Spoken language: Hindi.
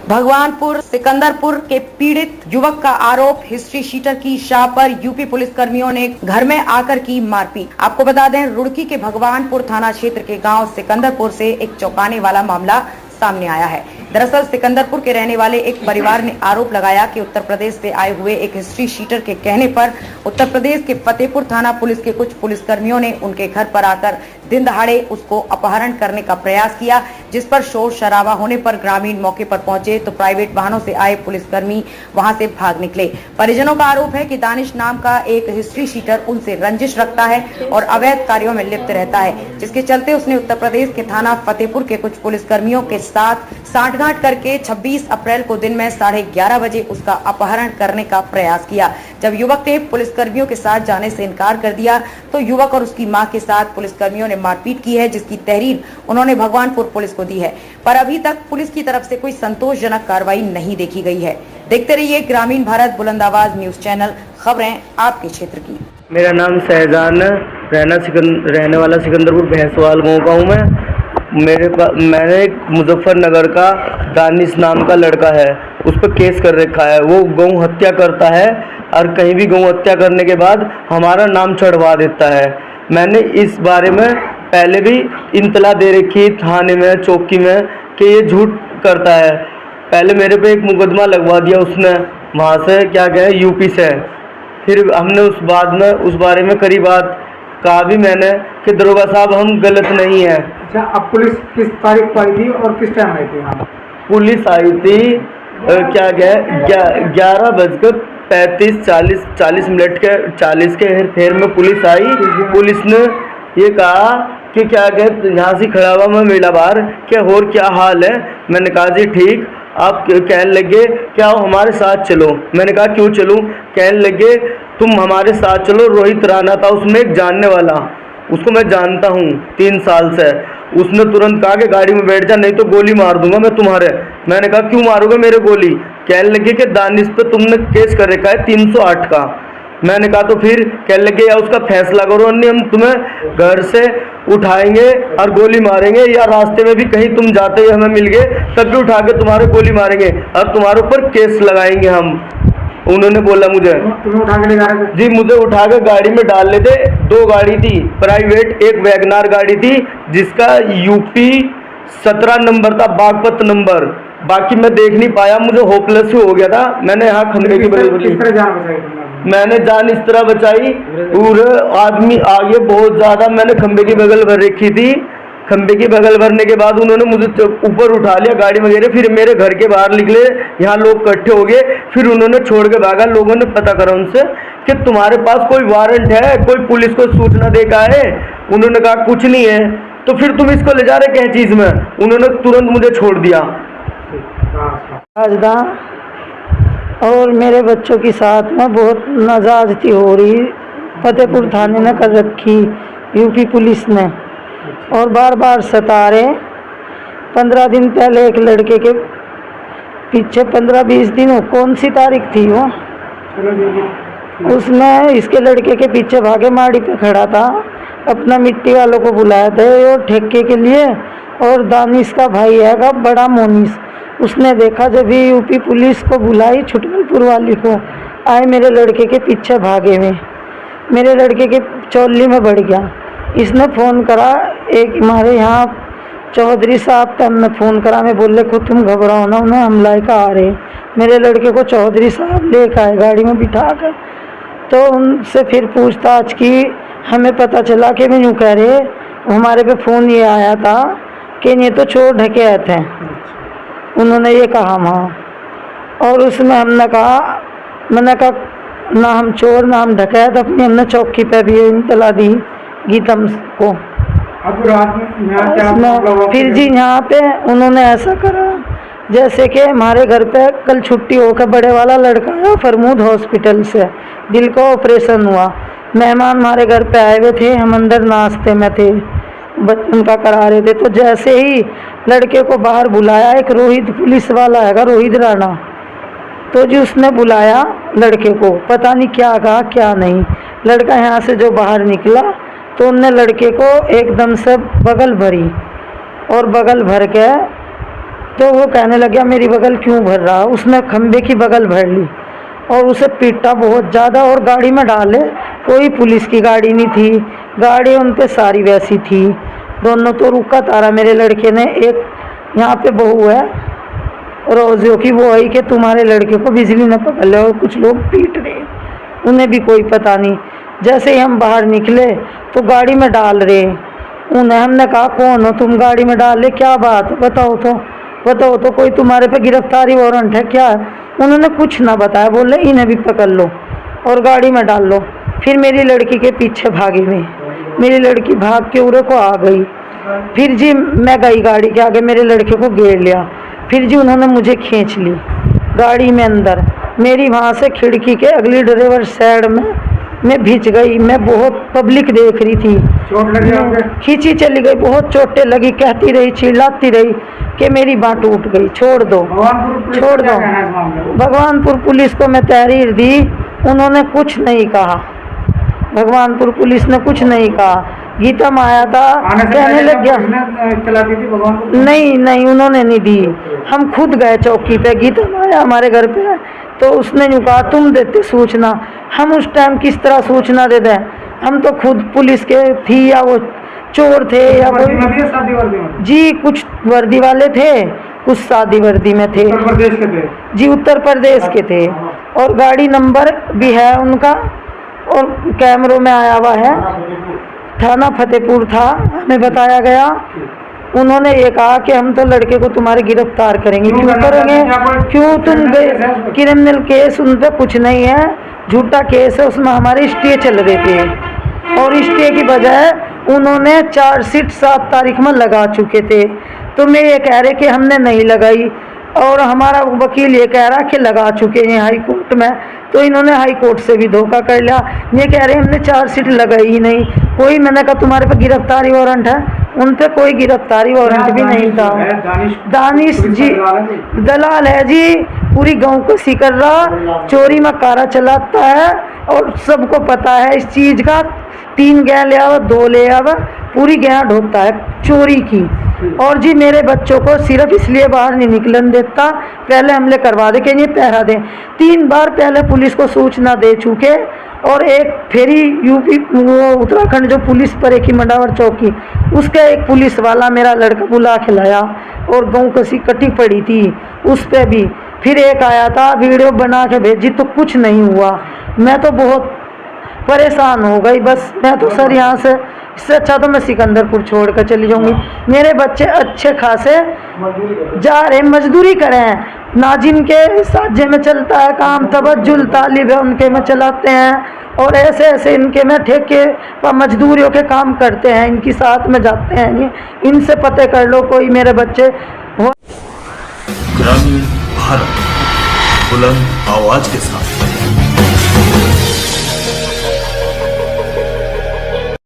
भगवानपुर सिकंदरपुर के पीड़ित युवक का आरोप, हिस्ट्री शीटर की शाह पर यूपी पुलिस कर्मियों ने घर में आकर की मारपीट। आपको बता दें, रुड़की के भगवानपुर थाना क्षेत्र के गांव सिकंदरपुर से एक चौंकाने वाला मामला सामने आया है। दरअसल सिकंदरपुर के रहने वाले एक परिवार ने आरोप लगाया कि उत्तर प्रदेश से आए हुए एक हिस्ट्री शीटर के कहने पर उत्तर प्रदेश के फतेहपुर थाना पुलिस के कुछ पुलिसकर्मियों ने उनके घर पर आकर दिन दहाड़े उसको अपहरण करने का प्रयास किया, जिस पर शोर शराबा होने पर ग्रामीण मौके पर पहुंचे तो प्राइवेट वाहनों से आए पुलिसकर्मी वहां से भाग निकले। परिजनों का आरोप है कि दानिश नाम का एक हिस्ट्री शीटर उनसे रंजिश रखता है और अवैध कार्यों में लिप्त रहता है, जिसके चलते उसने उत्तर प्रदेश के थाना फतेहपुर के कुछ पुलिसकर्मियों के साथ सांठगांठ करके 26 अप्रैल को दिन में 11:30 बजे उसका अपहरण करने का प्रयास किया। जब युवक ने पुलिसकर्मियों के साथ जाने से इनकार कर दिया तो युवक और उसकी मां के साथ पुलिसकर्मियों ने मारपीट की है, जिसकी तहरीर उन्होंने भगवानपुर पुलिस को दी है, पर अभी तक पुलिस की तरफ से कोई संतोषजनक कार्रवाई नहीं देखी गई है। देखते रहिए ग्रामीण भारत बुलंद आवाज न्यूज चैनल, खबरें आपके क्षेत्र की। मेरा नाम शहजान है, रहने वाला सिकंदरपुर भैंसवाल गाँव का हूँ मैं। मैंने एक मुजफ्फरनगर का दानिश नाम का लड़का है, उस पर केस कर रखा है। वो गौ हत्या करता है और कहीं भी गौ हत्या करने के बाद हमारा नाम चढ़वा देता है। मैंने इस बारे में पहले भी इत्तला दे रखी थाने में, चौकी में, कि ये झूठ करता है। पहले मेरे पे एक मुकदमा लगवा दिया उसने, वहाँ से क्या कहे यूपी से। फिर हमने उस बारे में करी बात, कहा भी मैंने कि दरोगा साहब हम गलत नहीं है। अच्छा, अब पुलिस किस तारीख को आई थी और किस टाइम आई थी? हाँ, पुलिस आई थी क्या कहे 11:35 के 40 के हेर में पुलिस आई। पुलिस ने ये कहा कि क्या कहे यहाँ से खड़ा हुआ मैं मिला बाहर, क्या और क्या हाल है। मैंने कहा जी ठीक। आप कहने लगे क्या हो हमारे साथ चलो। मैंने कहा क्यों चलूं। कहने लगे तुम हमारे साथ चलो। रोहित राणा था उसमें एक जानने वाला, उसको मैं जानता हूँ 3 साल से। उसने तुरंत कहा कि गाड़ी में बैठ जा नहीं तो गोली मार दूंगा मैं तुम्हारे। मैंने कहा क्यों मारोगे मेरे गोली। कहने लगे कि दानिश पे तुमने केस कर रखा है 308 का। मैंने कहा तो फिर कहने लगे या उसका फैसला करो, नहीं हम तुम्हें घर से उठाएंगे और गोली मारेंगे, या रास्ते में भी कहीं तुम जाते हुए हमें मिल गए तब भी उठा के तुम्हारे गोली मारेंगे और तुम्हारे ऊपर केस लगाएंगे हम। उन्होंने बोला मुझे तुम्हें उठा के ले जा रहे थे? जी, मुझे उठा के गाड़ी में डाल लेते। 2 गाड़ी थी प्राइवेट, एक वैगनार गाड़ी थी जिसका यूपी 17 नंबर था, बागपत नंबर। बाकी मैं देख नहीं पाया, मुझे होपलेस हो गया था। मैंने यहाँ खंबे की मैंने जान इस तरह बचाई, पूरे आदमी आगे बहुत ज़्यादा मैंने खंबे की बगल भर रखी थी। खंबे की बगल भरने के बाद उन्होंने मुझे ऊपर उठा लिया गाड़ी वगैरह। फिर मेरे घर के बाहर निकले, यहाँ लोग इकट्ठे हो गए। फिर उन्होंने छोड़ के भागा। लोगों ने पता करा उनसे कि तुम्हारे पास कोई वारंट है, कोई पुलिस को सूचना दे का है। उन्होंने कहा कुछ नहीं है। तो फिर तुम इसको ले जा रहे क्या चीज़ में। उन्होंने तुरंत मुझे छोड़ दिया। और मेरे बच्चों के साथ में बहुत नाजाजती हो रही फतेहपुर थाने ने कर रखी यूपी पुलिस ने, और बार बार सता रहे। 15 दिन पहले एक लड़के के पीछे 15-20 दिन हो, कौन सी तारीख थी वो, उसने इसके लड़के के पीछे भागे माड़ी पे खड़ा था। अपना मिट्टी वालों को बुलाया था और ठेके के लिए, और दानिश का भाई है बड़ा मोनिस। उसने देखा जब भी यूपी पुलिस को बुलाई, छुटमलपुर वाली को, आए मेरे लड़के के पीछे भागे हुए, मेरे लड़के के चौली में बढ़ गया। इसने फ़ोन करा एक हमारे यहाँ चौधरी साहब का, हमने फ़ोन करा। मैं बोले को तुम घबराओ ना, उन्हें हमला का आ रहे। मेरे लड़के को चौधरी साहब लेकर आए गाड़ी में बिठा कर। तो उनसे फिर पूछताछ की, हमें पता चला कि मैं यूँ कह रहे हमारे पे फ़ोन ये आया था कि ये तो चोर ढकेत थे, उन्होंने ये कहा वहाँ। और उसमें हमने कहा, मैंने कहा ना हम चोर ना हम ढकेत, अपनी हमने चौकी पे भी इत्तला दी गीतम को। अब रात में क्या फिर जी यहाँ पे उन्होंने ऐसा करा जैसे कि हमारे घर पे कल छुट्टी होकर बड़े वाला लड़का है फरमूद हॉस्पिटल से, दिल का ऑपरेशन हुआ। मेहमान हमारे घर पे आए हुए थे, हम अंदर नाश्ते में थे, बच्चों का करा रहे थे। तो जैसे ही लड़के को बाहर बुलाया, एक रोहित पुलिस वाला है रोहित राणा, तो जी उसने बुलाया लड़के को, पता नहीं क्या कहा क्या नहीं। लड़का यहाँ से जो बाहर निकला तो उनने लड़के को एकदम से बगल भरी, और बगल भर के तो वो कहने लगा मेरी बगल क्यों भर रहा। उसने खंबे की बगल भर ली और उसे पीटा बहुत ज़्यादा और गाड़ी में डाले। कोई पुलिस की गाड़ी नहीं थी, गाड़ी उन पे सारी वैसी थी। दोनों तो रुका तारा मेरे लड़के ने। एक यहाँ पे बहू है रोजियो की, वो आई कि तुम्हारे लड़के को बिजली न पकड़ ले, और कुछ लोग पीट रहे, उन्हें भी कोई पता नहीं। जैसे ही हम बाहर निकले तो गाड़ी में डाल रहे उन्हें। हमने कहा कौन हो तुम, गाड़ी में डाल ले, क्या बात, बताओ तो कोई तुम्हारे पे गिरफ्तारी वारंट है क्या। उन्होंने कुछ ना बताया, बोले इन्हें भी पकड़ लो और गाड़ी में डाल लो। फिर मेरी लड़की के पीछे भागे में, मेरी लड़की भाग के उरे को आ गई। फिर जी मैं गई गाड़ी के आगे, मेरे लड़के को घेर लिया। फिर जी उन्होंने मुझे खींच ली गाड़ी में अंदर। मेरी वहाँ से खिड़की के अगली ड्राइवर साइड में मैं भिज गई। मैं बहुत पब्लिक देख रही थी, चोट लगी आपके? खींची चली गई, बहुत चोटें लगी, कहती रही, चिल्लाती रही कि मेरी बाँह टूट गई, छोड़ दो छोड़ दो। भगवानपुर पुलिस को मैं तहरीर दी, उन्होंने कुछ नहीं कहा। भगवानपुर पुलिस ने कुछ नहीं कहा। गीता माया था कहने लग गया, चलाती थी भगवानपुर? नहीं उन्होंने नहीं दी। हम खुद गए चौकी पे, गीता माया हमारे घर पे है, तो उसने यूँ कहा तुम देते सूचना। हम उस टाइम किस तरह सूचना दे दें, हम तो खुद पुलिस के थी या वो चोर थे या कोई। शादी वर्दी में? जी कुछ वर्दी वाले थे, कुछ शादी वर्दी में थे। उत्तर प्रदेश के थे? जी उत्तर प्रदेश के थे, और गाड़ी नंबर भी है उनका और कैमरों में आया हुआ है। थाना फतेहपुर था, हमें बताया गया। उन्होंने ये कहा कि हम तो लड़के को तुम्हारे गिरफ्तार करेंगे। क्यों करेंगे, क्यों तुम गए? क्रिमिनल केस उन पर कुछ नहीं है, झूठा केस है, उसमें हमारे स्टे चल रहे थे और स्टे की बजाय उन्होंने चार्जशीट 7 तारीख में लगा चुके थे। तो मैं ये कह रहे कि हमने नहीं लगाई, और हमारा वकील ये कह रहा कि लगा चुके हैं हाई कोर्ट में। तो इन्होंने हाई कोर्ट से भी धोखा कर लिया। ये कह रहे हमने चार्जशीट लगाई ही नहीं कोई। मैंने कहा तुम्हारे पे गिरफ्तारी वारंट है, उन पे कोई गिरफ्तारी वारंट भी नहीं था। दानिश जी दलाल है जी, पूरी गांव को सीकर रहा, चोरी में कारा चलाता है और सबको पता है इस चीज़ का। 3 गैं ले आवा, 2 ले आवा, पूरी गैं ढोता है चोरी की। और जी मेरे बच्चों को सिर्फ इसलिए बाहर नहीं निकलन देता, पहले हमले करवा दे कि ये पहरा दें। 3 बार पहले पुलिस को सूचना दे चुके, और एक फेरी यूपी वो उत्तराखंड जो पुलिस पर एक ही मंडावर चौकी, उसका एक पुलिस वाला मेरा लड़का बुला के लाया और गाँव कसी कटी पड़ी थी उस पर भी। फिर एक आया था वीडियो बना के भेजी, तो कुछ नहीं हुआ। मैं तो बहुत परेशान हो गई। बस मैं तो सर यहाँ से, इससे अच्छा तो मैं सिकंदरपुर छोड़ कर चली जाऊँगी। मेरे बच्चे अच्छे खासे जा रहे मजदूरी करें, नाजिन के साजे में चलता है काम, तबज्जुल तालिब है उनके में चलाते हैं, और ऐसे ऐसे इनके में ठेके व मजदूरियों के काम करते हैं, इनकी साथ में जाते हैं। इनसे पते कर लो कोई मेरे बच्चे हो। ग्रामीण भारत बुलंद आवाज के साथ।